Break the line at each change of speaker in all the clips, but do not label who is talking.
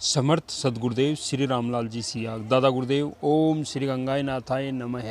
समर्थ सदगुरुदेव श्री रामलाल जी सियाग। दादा गुरुदेव ओम श्री गंगाय नाथाय नमः।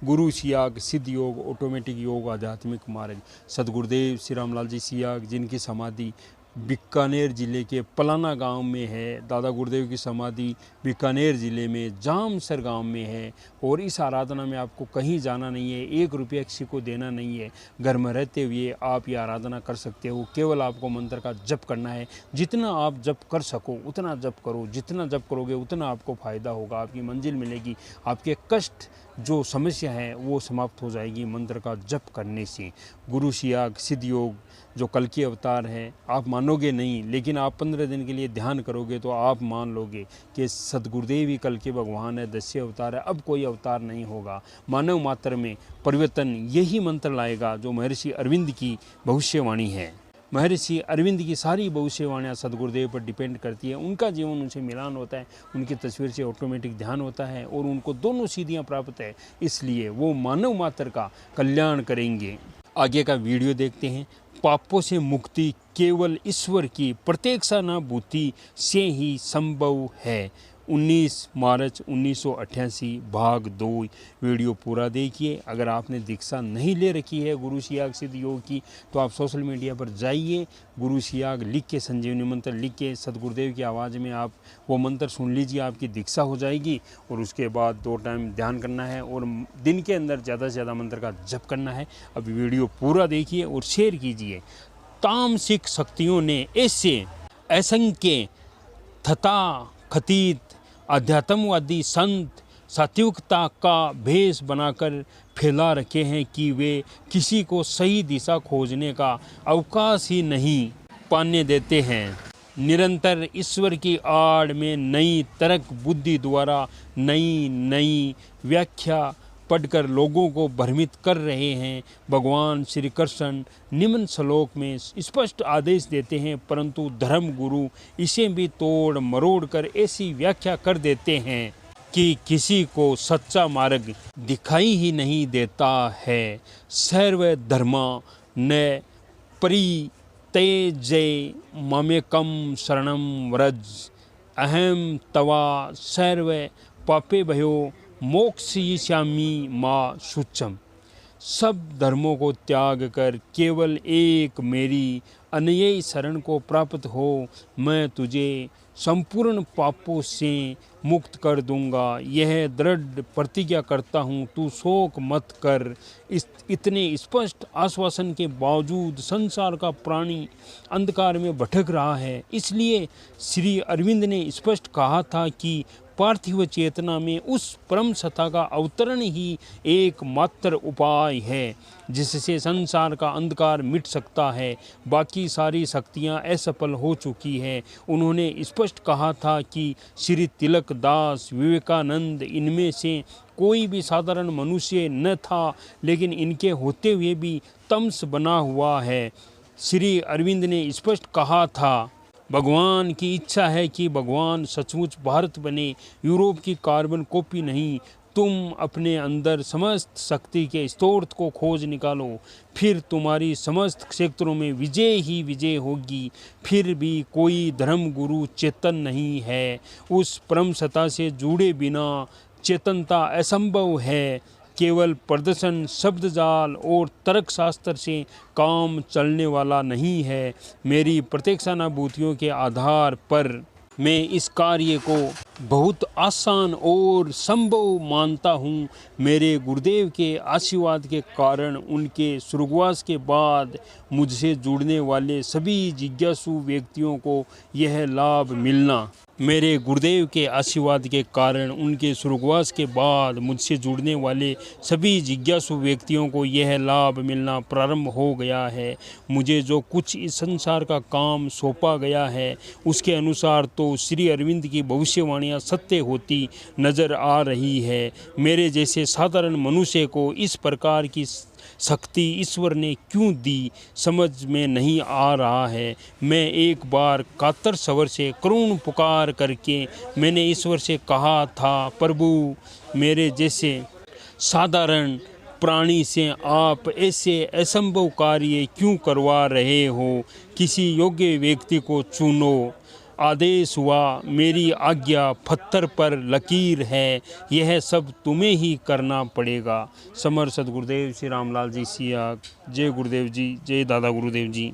गुरु सियाग सिद्ध योग ऑटोमेटिक योग आध्यात्मिक मार्ग। सदगुरुदेव श्री रामलाल जी सियाग जिनकी समाधि बीकानेर ज़िले के पलाना गांव में है। दादा गुरुदेव की समाधि बीकानेर ज़िले में जामसर गांव में है। और इस आराधना में आपको कहीं जाना नहीं है, 1 रुपया किसी को देना नहीं है। घर में रहते हुए आप ये आराधना कर सकते हो। केवल आपको मंत्र का जप करना है। जितना आप जप कर सको उतना जप करो। जितना जप करोगे उतना आपको फ़ायदा होगा, आपकी मंजिल मिलेगी, आपके कष्ट जो समस्या है वो समाप्त हो जाएगी मंत्र का जप करने से। गुरु सियाग सिद्ध योग जो कल की अवतार है, आप मानोगे नहीं, लेकिन आप 15 दिन के लिए ध्यान करोगे तो आप मान लोगे कि सदगुरुदेव ही कल के भगवान है, 10 अवतार है, अब कोई अवतार नहीं होगा। मानव मात्र में परिवर्तन यही मंत्र लाएगा जो महर्षि अरविंद की भविष्यवाणी है। महर्षि अरविंद की सारी भविष्यवाणियाँ सदगुरुदेव पर डिपेंड करती है। उनका जीवन उनसे मिलान होता है, उनकी तस्वीर से ऑटोमेटिक ध्यान होता है और उनको दोनों सिद्धियाँ प्राप्त है, इसलिए वो मानव मात्र का कल्याण करेंगे। आगे का वीडियो देखते हैं। पापों से मुक्ति केवल ईश्वर की प्रत्यक्षानुभूति से ही संभव है। 19 मार्च 1988 भाग 2 वीडियो पूरा देखिए। अगर आपने दीक्षा नहीं ले रखी है गुरु सियाग सिद्ध योग की तो आप सोशल मीडिया पर जाइए, गुरु सियाग लिख के, संजीवनी मंत्र लिख के सदगुरुदेव की आवाज़ में आप वो मंत्र सुन लीजिए, आपकी दीक्षा हो जाएगी। और उसके बाद 2 टाइम ध्यान करना है और दिन के अंदर ज़्यादा से ज़्यादा मंत्र का जप करना है। अब वीडियो पूरा देखिए और शेयर कीजिए। तामसिक शक्तियों ने ऐसे असंख्य तथा कथित अध्यात्मवादी संत सात्विकता का भेष बनाकर फैला रखे हैं कि वे किसी को सही दिशा खोजने का अवकाश ही नहीं पाने देते हैं। निरंतर ईश्वर की आड़ में नई तर्क बुद्धि द्वारा नई व्याख्या पढ़कर लोगों को भ्रमित कर रहे हैं। भगवान श्री कृष्ण निम्न श्लोक में स्पष्ट आदेश देते हैं, परंतु धर्म गुरु इसे भी तोड़ मरोड़ कर ऐसी व्याख्या कर देते हैं कि किसी को सच्चा मार्ग दिखाई ही नहीं देता है। सर्व धर्मा न परित्यज्य ममेकं शरणं व्रज अहम तवा सर्व पापे भयो मोक्षयिष्यामि मां शुचम। सब धर्मों को त्याग कर केवल एक मेरी अन्यायी शरण को प्राप्त हो, मैं तुझे संपूर्ण पापों से मुक्त कर दूंगा। यह दृढ़ प्रतिज्ञा करता हूँ, तू शोक मत कर। इतने स्पष्ट आश्वासन के बावजूद संसार का प्राणी अंधकार में भटक रहा है। इसलिए श्री अरविंद ने स्पष्ट कहा था कि पार्थिव चेतना में उस परम सत्ता का अवतरण ही एकमात्र उपाय है जिससे संसार का अंधकार मिट सकता है। बाकी सारी शक्तियां असफल हो चुकी हैं। उन्होंने स्पष्ट कहा था कि श्री तिलक दास, विवेकानंद, इनमें से कोई भी साधारण मनुष्य न था, लेकिन इनके होते हुए भी तमस बना हुआ है। श्री अरविंद ने स्पष्ट कहा था, भगवान की इच्छा है कि भगवान सचमुच भारत बने, यूरोप की कार्बन कॉपी नहीं। तुम अपने अंदर समस्त शक्ति के स्रोत को खोज निकालो, फिर तुम्हारी समस्त क्षेत्रों में विजय ही विजय होगी। फिर भी कोई धर्म गुरु चेतन नहीं है। उस परम सत्ता से जुड़े बिना चेतनता असंभव है। केवल प्रदर्शन, शब्द जाल और तर्क शास्त्र से काम चलने वाला नहीं है। मेरी प्रत्यक्षानुभूतियों के आधार पर मैं इस कार्य को बहुत आसान और संभव मानता हूँ। मेरे गुरुदेव के आशीर्वाद के कारण उनके स्वर्गवास के बाद मुझसे जुड़ने वाले सभी जिज्ञासु व्यक्तियों को यह लाभ मिलना मेरे गुरुदेव के आशीर्वाद के कारण उनके स्वर्गवास के बाद मुझसे जुड़ने वाले सभी जिज्ञासु व्यक्तियों को यह लाभ मिलना प्रारंभ हो गया है। मुझे जो कुछ इस संसार का काम सौंपा गया है उसके अनुसार तो श्री अरविंद की भविष्यवाणियाँ सत्य होती नजर आ रही है। मेरे जैसे साधारण मनुष्य को इस प्रकार की शक्ति ईश्वर ने क्यों दी समझ में नहीं आ रहा है। मैं एक बार कातर स्वर से करुण पुकार करके मैंने ईश्वर से कहा था, प्रभु मेरे जैसे साधारण प्राणी से आप ऐसे असंभव कार्य क्यों करवा रहे हो। किसी योग्य व्यक्ति को चुनो। आदेश हुआ, मेरी आज्ञा पत्थर पर लकीर है, यह सब तुम्हें ही करना पड़ेगा। समर सदगुरुदेव श्री रामलाल जी सिया। जय गुरुदेव जी, जय दादा गुरुदेव जी।